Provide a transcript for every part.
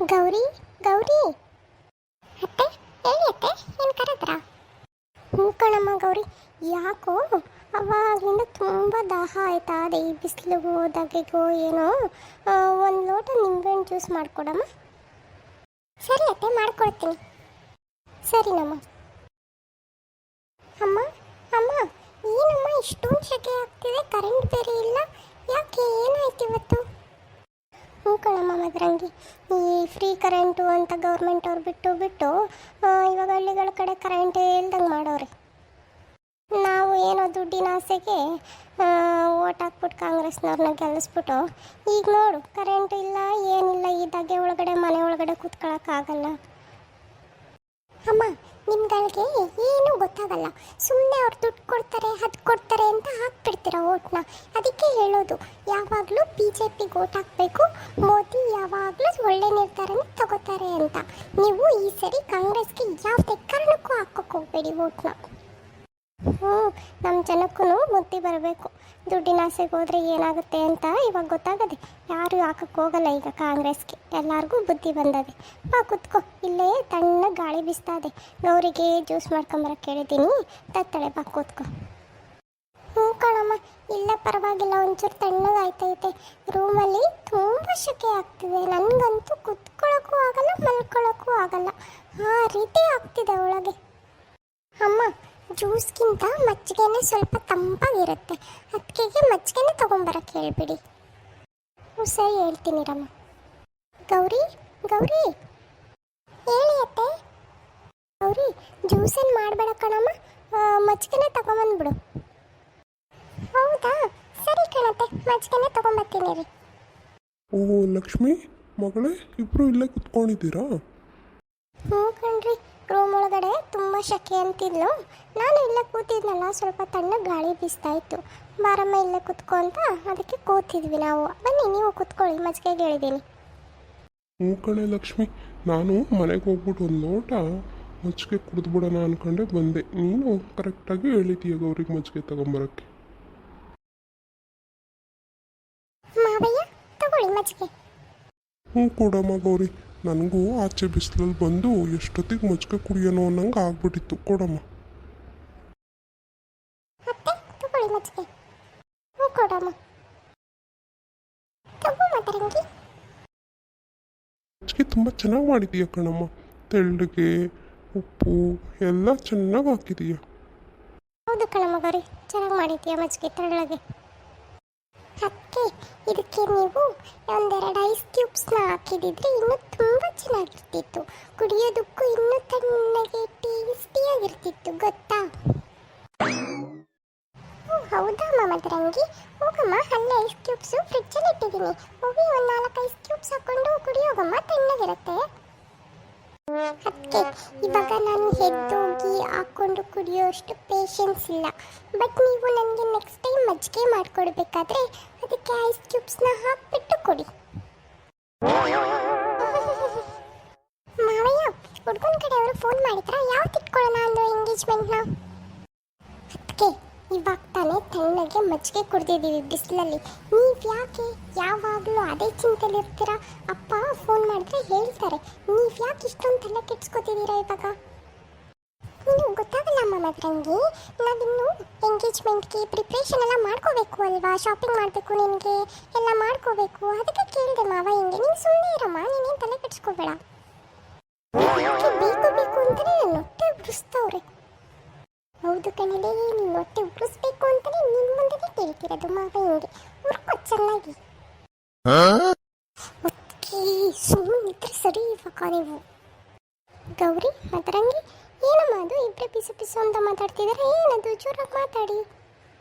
ಗೌರಿ ಗೌರಿ ಅತ್ತೆ, ಹೇಳಿ ಅತ್ತೆ, ಏನು ಕರೆದ್ರಾ? ಹ್ಞೂ ಕಣಮ್ಮ ಗೌರಿ, ಯಾಕೋ ಅವಾಗಲಿಂದ ತುಂಬ ದಾಹ ಆಯ್ತಾ ಅದೇ ಈ ಬಿಸಿಲಿಗೂ ಧಗೆಗೋ ಏನೋ. ಒಂದು ಲೋಟ ನಿಂಬೆಹಣ್ಣು ಜ್ಯೂಸ್ ಮಾಡಿಕೊಡಮ್ಮ. ಸರಿ ಅತ್ತೆ, ಮಾಡ್ಕೊಡ್ತೀನಿ. ಸರಿನಮ್ಮ. ಅಮ್ಮ ಅಮ್ಮ, ಏನಮ್ಮ ಇಷ್ಟೊಂದು ಸೆಕೆ ಆಗ್ತಿದೆ, ಕರೆಂಟ್ ಬೇರೆ ಇಲ್ಲ, ಯಾಕೆ ಏನಾಯ್ತು ಇವತ್ತು? ಹ್ಞೂ ಕಣಮ್ಮ ಮದ್ರಂಗಿ, ಈ ಫ್ರೀ ಕರೆಂಟು ಅಂತ ಗೌರ್ಮೆಂಟ್ ಅವ್ರು ಬಿಟ್ಟು ಇವಾಗ ಹಳ್ಳಿಗಳ ಕಡೆ ಕರೆಂಟೇ ಇಲ್ದಂಗೆ ಮಾಡೋರಿ. ನಾವು ಏನೋ ದುಡ್ಡಿನ ಆಸೆಗೆ ಓಟ್ ಹಾಕ್ಬಿಟ್ಟು ಕಾಂಗ್ರೆಸ್ನವ್ರನ್ನ ಗೆಲ್ಲಿಸ್ಬಿಟ್ಟು ಈಗ ನೋಡು ಕರೆಂಟ್ ಇಲ್ಲ ಏನಿಲ್ಲ, ಈ ಧಗೆ ಒಳಗಡೆ ಮನೆ ಒಳಗಡೆ ಕೂತ್ಕೊಳ್ಳೋಕ್ಕಾಗಲ್ಲ. ಅಮ್ಮ, ನಿಮ್ಗಳಿಗೆ ಏನೂ ಗೊತ್ತಾಗಲ್ಲ, ಸುಮ್ಮನೆ ಅವ್ರು ದುಡ್ಡು ಕೊಡ್ತಾರೆ ಅದು ಕೊಡ್ತಾರೆ ಅಂತ ಹಾಕ್ಬಿಡ್ತೀರ ಓಟ್ನ. ಅದಕ್ಕೆ ಹೇಳೋದು, ಯಾವಾಗಲೂ BJPಗೆ ಓಟ್ ಹಾಕಬೇಕು, ಮೋದಿ ಯಾವಾಗಲೂ ಒಳ್ಳೆ ನಿರ್ಧಾರನೇ ತಗೋತಾರೆ ಅಂತ. ನೀವು ಈ ಸರಿ ಕಾಂಗ್ರೆಸ್ಗೆ ಯಾವುದೇ ಕಾರಣಕ್ಕೂ ಹಾಕೋಕೆ ಹೋಗಬೇಡಿ ಓಟ್ನ. ನಮ್ಮ ಜನಕ್ಕೂ ಬುದ್ಧಿ ಬರಬೇಕು, ದುಡ್ಡಿನ ಆಸೆಗೆ ಹೋದರೆ ಏನಾಗುತ್ತೆ ಅಂತ ಇವಾಗ ಗೊತ್ತಾಗದೆ. ಯಾರು ಹಾಕಕ್ಕೆ ಹೋಗಲ್ಲ ಈಗ ಕಾಂಗ್ರೆಸ್ಗೆ, ಎಲ್ಲರಿಗೂ ಬುದ್ಧಿ ಬಂದದೆ. ಬಾ ಕುತ್ಕೋ, ಇಲ್ಲೇ ತಣ್ಣಗೆ ಗಾಳಿ ಬೀಸ್ತಾ ಇದೆ. ಗೌರಿಗೆ ಜ್ಯೂಸ್ ಮಾಡ್ಕೊಂಬರಕ್ಕೆ ಹೇಳಿದ್ದೀನಿ, ತತ್ತಳೆ, ಬಾ ಕೂತ್ಕೋ. ಹ್ಞೂ ಕಣಮ್ಮ, ಇಲ್ಲ ಪರವಾಗಿಲ್ಲ, ಒಂಚೂರು ತಣ್ಣಗೆ ಆಯ್ತೈತೆ. ರೂಮಲ್ಲಿ ತುಂಬ ಸೆಕೆ ಆಗ್ತಿದೆ, ನನಗಂತೂ ಕುತ್ಕೊಳ್ಳೋಕ್ಕೂ ಆಗಲ್ಲ, ಮಲ್ಕೊಳ್ಳೋಕ್ಕೂ ಆಗಲ್ಲ, ಆ ರೀತಿ ಆಗ್ತಿದೆ ಒಳಗೆ. ಅಮ್ಮ, ಜ್ಯೂಸ್ಗಿಂತ ಮಜ್ಜಿಗೆನೇ ಸ್ವಲ್ಪ ತಂಪಾಗಿರುತ್ತೆ, ಅದಕ್ಕೆ ಮಜ್ಜಿಗೆನೇ ತೊಗೊಂಬರಕ್ಕೆ ಹೇಳ್ಬಿಡಿ. ಸರಿ, ಹೇಳ್ತೀನಿ ರಮ್ಮ. ಗೌರಿ ಗೌರಿ, ಹೇಳಿ ಅತ್ತೆ. ಗೌರಿ, ಜ್ಯೂಸೇನು ಮಾಡಬೇಡ ಕಣಮ್ಮ, ಮಜ್ಜಿಗೆನೇ ತಗೊಂಬಂದ್ಬಿಡು. ಹೌದಾ, ಸರಿ ಕಣತ್ತೆ, ಮಜ್ಜಿಗೆನೇ ತೊಗೊಂಬರ್ತೀನಿ ರೀ. ಓ ಲಕ್ಷ್ಮಿ ಮಗಳೇ, ಇಬ್ಬರು ಇಲ್ಲೇ ಕುತ್ಕೊಂಡಿದ್ದೀರಾ? ಹ್ಞೂ ಕಣ್ರಿ, ರೂಮ್ ಒಳಗಡೆ ತುಂಬ ಸೆಕೆ ಅಂತಿದ್ಲು, ನಾನು ಇಲ್ಲೇ ಕೂತಿದ್ನಲ್ಲ, ಸ್ವಲ್ಪ ತಣ್ಣಗೆ ಗಾಳಿ ಬೀಸ್ತಾ ಇತ್ತು. ಬಾರಮ್ಮ ಇಲ್ಲೇ ಕುತ್ಕೊ ಅಂತ, ಅದಕ್ಕೆ ಕೂತಿದ್ವಿ ನಾವು. ಬನ್ನಿ ನೀವು ಕುತ್ಕೊಳ್ಳಿ, ಮಜ್ಜಿಗೆಗೆ ಹೇಳಿದ್ದೀನಿ. ಹ್ಞೂ ಕಣೆ ಲಕ್ಷ್ಮಿ, ನಾನು ಮನೆಗೆ ಹೋಗ್ಬಿಟ್ಟು ಒಂದು ಲೋಟ ಮಜ್ಜಿಗೆ ಕುಡಿದ್ಬಿಡೋಣ ಅಂದ್ಕೊಂಡೆ ಬಂದೆ. ನೀನು ಕರೆಕ್ಟಾಗಿ ಹೇಳಿದೀಯ ಗೌರಿಗೆ ಮಜ್ಜಿಗೆ ತಗೊಂಬರೋಕ್ಕೆ. ಮಾವಯ್ಯ, ತಗೊಳ್ಳಿ ಮಜ್ಜಿಗೆ. ಹ್ಞೂ ಕೊಡಮ್ಮ ಗೌರಿ, ನನಗೂ ಆಚೆ ಬಿಸಿಲಲ್ಲಿ ಬಂದು ಎಷ್ಟೊತ್ತಿಗೆ ಮಜ್ಜಿಗೆ ಕುಡಿಯೋಣ ಅನ್ನಂಗೆ ಆಗ್ಬಿಟ್ಟಿತ್ತು. ಕೊಡಮ್ಮ. ಅತ್ತೆ, ತಗೊಳ್ಳಿ ಮಜ್ಜಿಗೆ. ಹ್ಞೂ ಕೊಡಮ್ಮ. ತಗೋ ಮದರಂಗಿ. ಮಜ್ಜಿಗೆ ತುಂಬ ಚೆನ್ನಾಗಿ ಮಾಡಿದೀಯ ಕಣಮ್ಮ, ತೆಳ್ಳಗೆ ಉಪ್ಪು ಎಲ್ಲ ಚೆನ್ನಾಗಿ ಹಾಕಿದೀಯ. ಹೌದು ಕಣಮ್ಮ ಗೌರಿ, ಚೆನ್ನಾಗಿ ಮಾಡಿದ್ದೀಯ ಮಜ್ಜಿಗೆ, ತೆಳ್ಳಗೆ. ಅದಕ್ಕೆ ಇದಕ್ಕೆ ನೀವು ಒಂದೆರಡು ಐಸ್ ಕ್ಯೂಬ್ಸ್ನ ಹಾಕಿದಿದ್ರೆ ಇನ್ನೂ ತುಂಬ ಚೆನ್ನಾಗಿರ್ತಿತ್ತು, ಕುಡಿಯೋದಕ್ಕೂ ಇನ್ನೂ ತಣ್ಣಗೆ ಟೇಸ್ಟಿಯಾಗಿರ್ತಿತ್ತು, ಗೊತ್ತಾ? ಹೌದಾ ಮದರಂಗಿ, ಹೋಗಮ್ಮ, ಅಲ್ಲೇ ಐಸ್ ಕ್ಯೂಬ್ಸು ಫ್ರಿಡ್ಜಲ್ಲಿ ಇಟ್ಟಿದ್ದೀನಿ, ಹೋಗಿ ಒಂದು 4 ಐಸ್ ಕ್ಯೂಬ್ಸ್ ಹಾಕ್ಕೊಂಡು ಕುಡಿಯೋಗಮ್ಮ, ತಣ್ಣಗಿರುತ್ತೆ. ಅದಕ್ಕೆ ಇವಾಗ ನಾನು ಎದ್ದೋಗಿ ಹಾಕ್ಕೊಂಡು ಕುಡಿಯೋಷ್ಟು ಪೇಷನ್ಸ್ ಇಲ್ಲ. ಬಟ್ ನೀವು ನನಗೆ ನೆಕ್ಸ್ಟ್ ಟೈಮ್ ಮಜ್ಜಿಗೆ ಮಾಡಿಕೊಡ್ಬೇಕಾದ್ರೆ ಅದಕ್ಕೆ ಐಸ್ ಕ್ಯೂಬ್ಸ್ನ ಹಾಕ್ಬಿಟ್ಟು ಕೊಡಿ. ಮಾವಯ್ಯ, ಹುಡುಗನ ಕಡೆಯವರು ಫೋನ್ ಮಾಡಿದ್ರಾ? ಯಾವತ್ತು ಇಟ್ಕೊಳ್ಳೋಣ ಅಂದು ಎಂಗೇಜ್ಮೆಂಟ್ನ? ಅದಕ್ಕೆ ಇವಾಗ ತಾನೇ ತಣ್ಣಗೆ ಮಜ್ಜಿಗೆ ಕುಡ್ದಿದ್ದೀವಿ ಬಿಸಿಲಲ್ಲಿ, ನೀವು ಯಾಕೆ ಯಾವಾಗಲೂ ಅದೇ ಚಿಂತೆಲಿರ್ತೀರಾ? ಅಪ್ಪ ಫೋನ್ ಮಾಡಿದ್ರೆ ಹೇಳ್ತಾರೆ, ನೀವು ಯಾಕೆ ಇಷ್ಟೊಂದು ತಲೆ ಕೆಡ್ಸ್ಕೊತಿದ್ದೀರಾ ಇವಾಗ? ನೀನು ಗೊತ್ತಾಗಲ್ಲ ಅಮ್ಮ ಮದ್ರಂಗಿ, ನಾವಿನ್ನು ಎಂಗೇಜ್ಮೆಂಟ್ಗೆ ಪ್ರಿಪ್ರೇಷನ್ ಎಲ್ಲ ಮಾಡ್ಕೋಬೇಕು ಅಲ್ವಾ, ಶಾಪಿಂಗ್ ಮಾಡಬೇಕು, ನಿನಗೆ ಎಲ್ಲ ಮಾಡ್ಕೋಬೇಕು, ಅದಕ್ಕೆ ಕೇಳಿದೆ ಮಾವ ಹಿಂಗೆ. ನೀನು ಸುಮ್ಮನೆ ಇರಮ್ಮ, ನೀನೇನು ತಲೆ ಕೆಡ್ಸ್ಕೋಬೇಡ. ಬೇಕು ಬೇಕು ಅಂತಲೇ ನನ್ನ ಹೊಟ್ಟೆ ಉರಿಸ್ತವ್ರೆ. ಹೌದು ಕಣಲೆ, ನೀನು ಹೊಟ್ಟೆ ಉರಿಸ್ಬೇಕು ಅಂತಲೇ ನಿನ್ನ ಮುಂದೆ ಕೇಳ್ತಿರೋದು ಮಾವ ಹಿಂಗೆ. ಹುರ್ಕೋ ಚೆನ್ನಾಗಿ. ಸುಮ್ಮನಿದ್ರೆ ಸರಿ ಇವಾಗ ನೀವು. ಗೌರಿ ಮದರಂಗಿ, ಏನಮ್ಮ ಅದು ಇಬ್ಬರೇ ಪಿಸು ಪಿಸು ಅಂತ ಮಾತಾಡ್ತಿದ್ದಾರೆ, ಏನದು? ಜೋರಾಗಿ ಮಾತಾಡಿ.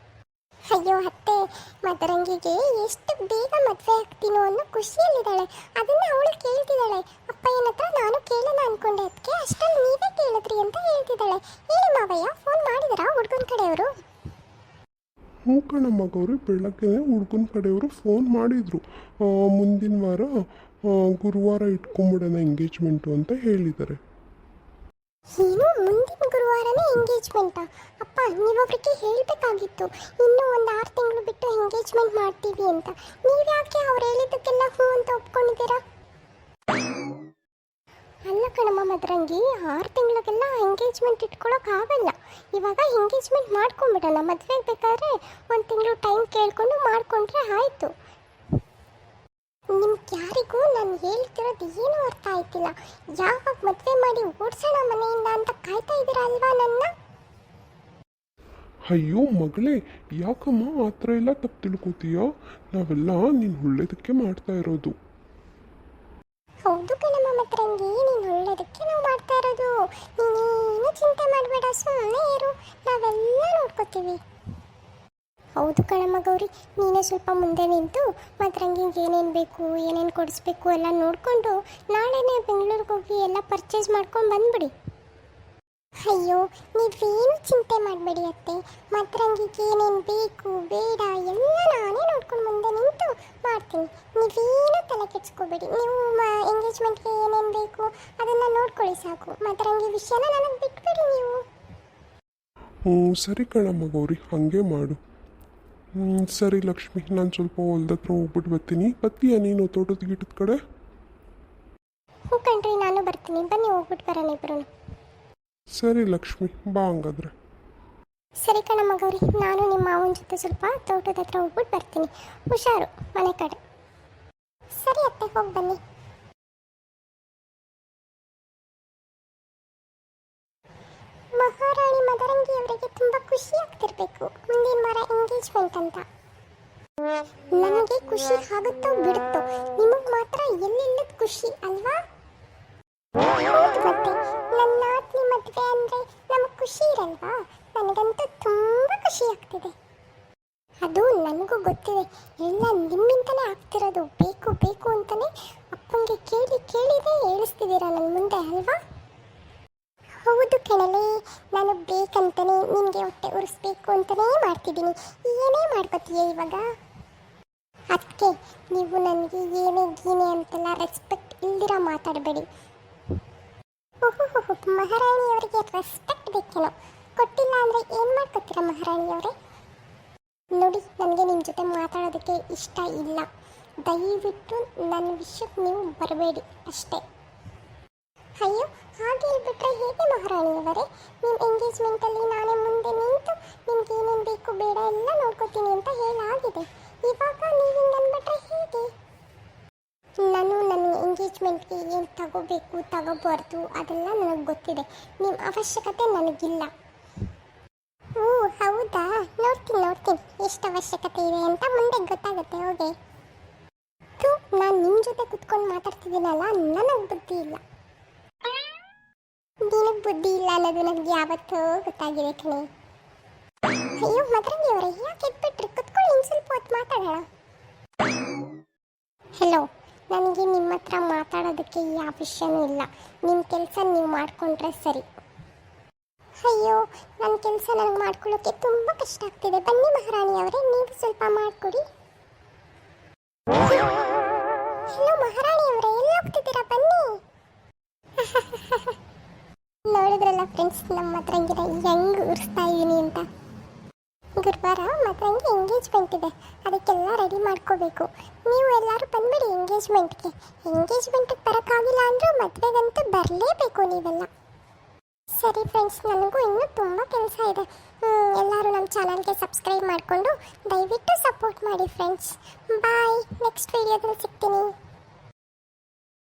ಅಯ್ಯೋ ಅತ್ತೆ, ಮದರಂಗಿಗೆ ಎಷ್ಟು ಬೇಗ ಮದುವೆ ಆಗ್ತೀನೋ ಅನ್ನೋ ಖುಷಿಯಲ್ಲಿದ್ದಾಳೆ, ಅದನ್ನು ಅವಳು ಕೇಳ್ತಿದ್ದಾಳೆ. ಅಪ್ಪ ಏನತ್ರ ನಾನು ಕೇಳೋಣ ಅನ್ಕೊಂಡೆ, ಅದಕ್ಕೆ ಅಷ್ಟಲ್ಲಿ ನೀವೇ ಕೇಳಿದ್ರಿ ಅಂತ ಹೇಳ್ತಿದ್ದಾಳೆ. ಹೇಳಿ ಮಾವಯ್ಯ, ಫೋನ್ ಮಾಡಿದರಾ ಹುಡುಗನ ಕಡೆಯವರು? ಹ್ಞೂ ಕಣಮ್ಮ ಗೌರಿ, ಬೆಳಗ್ಗೆ ಹುಡುಗನ ಕಡೆಯವರು ಫೋನ್ ಮಾಡಿದರು. ಮುಂದಿನ ವಾರ ಗುರುವಾರ ಇಟ್ಕೊಂಬಿಡೋಣ ಎಂಗೇಜ್ಮೆಂಟು ಅಂತ ಹೇಳಿದ್ದಾರೆ. ಏನು, ಮುಂದಿನ ಗುರುವಾರನೇ ಎಂಗೇಜ್ಮೆಂಟಾ? ಅಪ್ಪ, ನೀವೊಬ್ರಿಗೆ ಹೇಳಬೇಕಾಗಿತ್ತು, ಇನ್ನೂ ಒಂದು 6 ತಿಂಗಳು ಬಿಟ್ಟು ಎಂಗೇಜ್ಮೆಂಟ್ ಮಾಡ್ತೀವಿ ಅಂತ. ನೀವು ಯಾಕೆ ಅವ್ರು ಹೇಳಿದ್ದಕ್ಕೆಲ್ಲ ಹ್ಞೂ ಅಂತ ಒಪ್ಕೊಂಡಿದ್ದೀರಾ? ಮದ್ರಂಗಿ 6 ತಿಂಗಳಿಗೆಲ್ಲ ಎಂಗೇಜ್ಮೆಂಟ್ ಇಟ್ಕೊಳ್ಳೋಕ್ಕಾಗಲ್ಲ. ಇವಾಗ ಎಂಗೇಜ್ಮೆಂಟ್ ಮಾಡ್ಕೊಂಬಿಡೋಣ. ಮದುವೆಗೆ ಬೇಕಾದ್ರೆ 1 ತಿಂಗಳು ಟೈಮ್ ಕೇಳಿಕೊಂಡು ಮಾಡಿಕೊಂಡ್ರೆ ಆಯಿತು. ನಿಮ್ಗೆ ಯಾರಿಗೂ ನಾನು ಹೇಳ್ತಿರೋದು ಏನೂ ಅರ್ಥ ಆಯ್ತಿಲ್ಲ. ಯಾವಾಗ ಮದುವೆ ಮಾಡಿ ಓಡಿಸೋಣ ಮನೆಯಿಂದ ಅಂತ ಕಾಯ್ತಾ ಇದ್ದೀರಾ ಅಲ್ವಾ ನನ್ನ? ಅಯ್ಯೋ ಮಗಳೇ, ಯಾಕಮ್ಮ ಆ ಥರ ಎಲ್ಲ ತಪ್ಪು ತಿಳ್ಕೊತೀಯೋ? ನಾವೆಲ್ಲ ನೀನು ಒಳ್ಳೇದಕ್ಕೆ ಮಾಡ್ತಾ ಇರೋದು. ಹೌದು ಕಣಮ್ಮ ಮದ್ರಂಗಿ, ನೀನು ಒಳ್ಳೇದಕ್ಕೆ ನಾವು ಮಾಡ್ತಾ ಇರೋದು. ನೀನೇನು ಚಿಂತೆ ಮಾಡಬೇಡ, ಸುಮ್ಮನೆ ಇರು, ನಾವೆಲ್ಲ ನೋಡ್ಕೋತೀವಿ. ಹೌದು ಕಣಮ್ಮ ಗೌರಿ, ನೀನೇ ಸ್ವಲ್ಪ ಮುಂದೆ ನಿಂತು ಮದ್ರಂಗಿಗೆ ಏನೇನು ಬೇಕು, ಏನೇನು ಕೊಡಿಸ್ಬೇಕು ಎಲ್ಲ ನೋಡಿಕೊಂಡು ನಾಳೆನೇ ಬೆಂಗಳೂರಿಗೆ ಹೋಗಿ ಎಲ್ಲ ಪರ್ಚೇಸ್ ಮಾಡ್ಕೊಂಡು ಬಂದ್ಬಿಡಿ. ಅಯ್ಯೋ, ನೀವೇನು ಚಿಂತೆ ಮಾಡಬೇಡಿ ಅತ್ತೆ. ಮದ್ರಂಗಿಗೆ ಏನೇನು ಬೇಕು ಬೇಡ ಎಲ್ಲ ನಾನೇ ನೋಡ್ಕೊಂಡು ಮುಂದೆ ನಿಂತು ಮಾಡ್ತೀನಿ. ನೀವೇನು ತಲೆ ಕೆಡ್ಸ್ಕೋಬೇಡಿ. ನೀವು ಎಂಗೇಜ್ಮೆಂಟ್ಗೆ ಏನೇನು ಬೇಕು ಅದನ್ನು ನೋಡ್ಕೊಳ್ಳಿ ಸಾಕು. ಮದ್ರಂಗಿ ವಿಷಯನ ನನಗೆ ಬಿಟ್ಬಿಡಿ ನೀವು. ಸರಿ ಕಣಮ್ಮ ಗೌರಿ, ಹಾಗೆ ಮಾಡು. ಸರಿ ಲಕ್ಷ್ಮಿ, ನಾನು ಸ್ವಲ್ಪ ಹೊಲ್ದ ಹತ್ರ ಹೋಗ್ಬಿಟ್ಟು ಬರ್ತೀನಿ. ಬತ್ತೀಯಾ ನೀನು ತೋಟದ ಗಿಟದ ಕಡೆ? ಹ್ಞೂ ಕಣ್ರಿ, ನಾನು ಬರ್ತೀನಿ. ಬನ್ನಿ ಹೋಗ್ಬಿಟ್ಟು ಬರೋಣ ಇಬ್ಬರು. ಸರಿ ಲಕ್ಷ್ಮಿ, ಬಾ ಹಂಗಾದ್ರೆ. ಸರಿ ಕಣಮ್ಮ ಗೌರಿ, ನಾನು ನಿಮ್ಮ ಮಾವನ ಜೊತೆ ಸ್ವಲ್ಪ ತೋಟದ ಹತ್ರ ಹೋಗ್ಬಿಟ್ಟು ಬರ್ತೀನಿ. ಹುಷಾರು ಮನೆ ಕಡೆ. ಸರಿ ಅತ್ತೆ, ಹೋಗಿ ಬನ್ನಿ. ಮಹಾರಾಣಿ ಮದರಂಗಿ ಅವರಿಗೆ ತುಂಬ ಖುಷಿ ಆಗ್ತಿರ್ಬೇಕು, ಮುಂದಿನ ವಾರ ಎಂಗೇಜ್ಮೆಂಟ್ ಅಂತ. ನನಗೆ ಖುಷಿ ಆಗುತ್ತೋ ಬಿಡುತ್ತೋ, ನಿಮಗೆ ಮಾತ್ರ ಎಲ್ಲೆಲ್ಲದ ಖುಷಿ ಅಲ್ವಾ? ಹೌದು ಮತ್ತೆ, ನನ್ನ ಆತ್ಮಿ ಮದುವೆ ಅಂದರೆ ನಮಗೆ ಖುಷಿ ಇರಲ್ವಾ? ನನಗಂತೂ ತುಂಬ ಖುಷಿ ಆಗ್ತಿದೆ. ಅದು ನನಗೂ ಗೊತ್ತಿದೆ, ಎಲ್ಲ ನಿಮ್ಮಿಂದಲೇ ಆಗ್ತಿರೋದು. ಬೇಕು ಬೇಕು ಅಂತಲೇ ಅಪ್ಪಂಗೆ ಕೇಳಿದೇ ಹೇಳಿಸ್ತಿದ್ದೀರಾ ನನ್ನ ಮುಂದೆ ಅಲ್ವಾ? ಹೌದು ಕಣಲೆ, ನಾನು ಬೇಕಂತಲೇ ನಿನಗೆ ಹೊಟ್ಟೆ ಉರಿಸ್ಬೇಕು ಅಂತಲೇ ಮಾಡ್ತಿದ್ದೀನಿ. ಏನೇ ಮಾಡ್ಕೋತೀಯ ಇವಾಗ? ಅದಕ್ಕೆ ನೀವು ನನಗೆ ಏನೇ ಗೀನೆ ಅಂತೆಲ್ಲ ರೆಸ್ಪೆಕ್ಟ್ ಇಲ್ದಿರ ಮಾತಾಡಬೇಡಿ. ಓಹೋ, ಮಹಾರಾಣಿಯವರಿಗೆ ರೆಸ್ಪೆಕ್ಟ್ ಬೇಕೇನೋ? ಕೊಟ್ಟಿಲ್ಲ ಅಂದರೆ ಏನು ಮಾಡ್ಕೊತೀರಾ ಮಹಾರಾಣಿಯವರೇ? ನೋಡಿ, ನನಗೆ ನಿಮ್ಮ ಜೊತೆ ಮಾತಾಡೋದಕ್ಕೆ ಇಷ್ಟ ಇಲ್ಲ. ದಯವಿಟ್ಟು ನನ್ನ ವಿಷಯಕ್ಕೆ ನೀವು ಬರಬೇಡಿ ಅಷ್ಟೇ. ಅಯ್ಯೋ, ಹಾಗೆ ಹೇಳ್ಬಿಟ್ರೆ ಹೇಗೆ ಮಹಾರಾಣಿಯವರೇ? ನಿಮ್ಮ ಎಂಗೇಜ್ಮೆಂಟಲ್ಲಿ ನಾನೇ ಮುಂದೆ ನಿಂತು ನಿಮ್ಗೆ ಏನೇನು ಬೇಕು ಬೇಡ ಎಲ್ಲ ನೋಡ್ಕೋತೀನಿ ಅಂತ ಹೇಳಾಗಿದೆ. ಇವಾಗ ನೀವು ಬಂದ್ಬಿಟ್ರೆ ಹೇಗೆ? ನಾನು ನನ್ನ ಎಂಗೇಜ್ಮೆಂಟ್ಗೆ ಏನು ತಗೋಬೇಕು ತಗೋಬಾರ್ದು ಅದೆಲ್ಲ ನನಗೆ ಗೊತ್ತಿದೆ. ನಿಮ್ಮ ಅವಶ್ಯಕತೆ ನನಗಿಲ್ಲ. ಓ ಹೌದಾ, ನೋಡ್ತೀನಿ ಎಷ್ಟು ಅವಶ್ಯಕತೆ ಇದೆ ಅಂತ ಮುಂದೆ ಗೊತ್ತಾಗುತ್ತೆ. ಹೋಗಿ ನಾನು ನಿಮ್ಮ ಜೊತೆ ಕುತ್ಕೊಂಡು ಮಾತಾಡ್ತಿದ್ದೀನಲ್ಲ, ನನಗೆ ಬುದ್ಧಿ ಇಲ್ಲ. ನಿನಗೆ ಬುದ್ಧಿ ಇಲ್ಲ ಅನ್ನೋದು ನನಗೆ ಯಾವತ್ತೂ ಗೊತ್ತಾಗಿದೆ ಕಣೆ. ಅಯ್ಯೋ ಮದ್ರಂಗಿ ಅವರೇ, ಯಾಕೆ ಎದ್ಬಿಟ್ರಿ? ಕುತ್ಕೊಳ್ಳಿ, ಇನ್ನು ಸ್ವಲ್ಪ ಹೊತ್ತು ಮಾತಾಡೋಣ. ಹಲೋ, ನನಗೆ ನಿಮ್ಮ ಹತ್ರ ಮಾತಾಡೋದಕ್ಕೆ ಯಾವ ವಿಷಯನೂ ಇಲ್ಲ. ನಿಮ್ಮ ಕೆಲಸ ನೀವು ಮಾಡಿಕೊಂಡ್ರೆ ಸರಿ. ಅಯ್ಯೋ, ನನ್ನ ಕೆಲಸ ನನಗೆ ಮಾಡ್ಕೊಳ್ಳೋಕ್ಕೆ ತುಂಬ ಕಷ್ಟ ಆಗ್ತಿದೆ. ಬನ್ನಿ ಮಹಾರಾಣಿ ಅವರೇ, ನೀವು ಸ್ವಲ್ಪ ಮಾಡಿಕೊಡಿ. ಹಲೋ ಮಹಾರಾಣಿ ಅವರೇ, ಎಲ್ಲಿ ಹೋಗ್ತಿದ್ದೀರಾ? ಬನ್ನಿ. ನೋಡಿದ್ರಲ್ಲ ಫ್ರೆಂಡ್ಸ್, ನಮ್ಮ ಮದ್ರಂಗಿನ ಹೆಂಗೆ ಉರಿಸ್ತಾ ಇದ್ದೀನಿ ಅಂತ. ಗುರುವಾರ ಮದ್ರಂಗಿ ಎಂಗೇಜ್ಮೆಂಟ್ ಇದೆ, ಅದಕ್ಕೆಲ್ಲ ರೆಡಿ ಮಾಡ್ಕೋಬೇಕು. ನೀವು ಎಲ್ಲರೂ ಬಂದ್ಬಿಡಿ ಎಂಗೇಜ್ಮೆಂಟ್ಗೆ. ಎಂಗೇಜ್ಮೆಂಟಿಗೆ ಬರೋಕ್ಕಾಗಿಲ್ಲ ಅಂದರೂ ಮದುವೆಗಂತೂ ಬರಲೇಬೇಕು ನೀವೆಲ್ಲ. ಸರಿ ಫ್ರೆಂಡ್ಸ್, ನನಗೂ ಇನ್ನೂ ತುಂಬ ಕೆಲಸ ಇದೆ. ಎಲ್ಲರೂ ನಮ್ಮ ಚಾನಲ್ಗೆ ಸಬ್ಸ್ಕ್ರೈಬ್ ಮಾಡಿಕೊಂಡು ದಯವಿಟ್ಟು ಸಪೋರ್ಟ್ ಮಾಡಿ ಫ್ರೆಂಡ್ಸ್. ಬಾಯ್, ನೆಕ್ಸ್ಟ್ ವಿಡಿಯೋದಲ್ಲಿ ಸಿಗ್ತೀನಿ.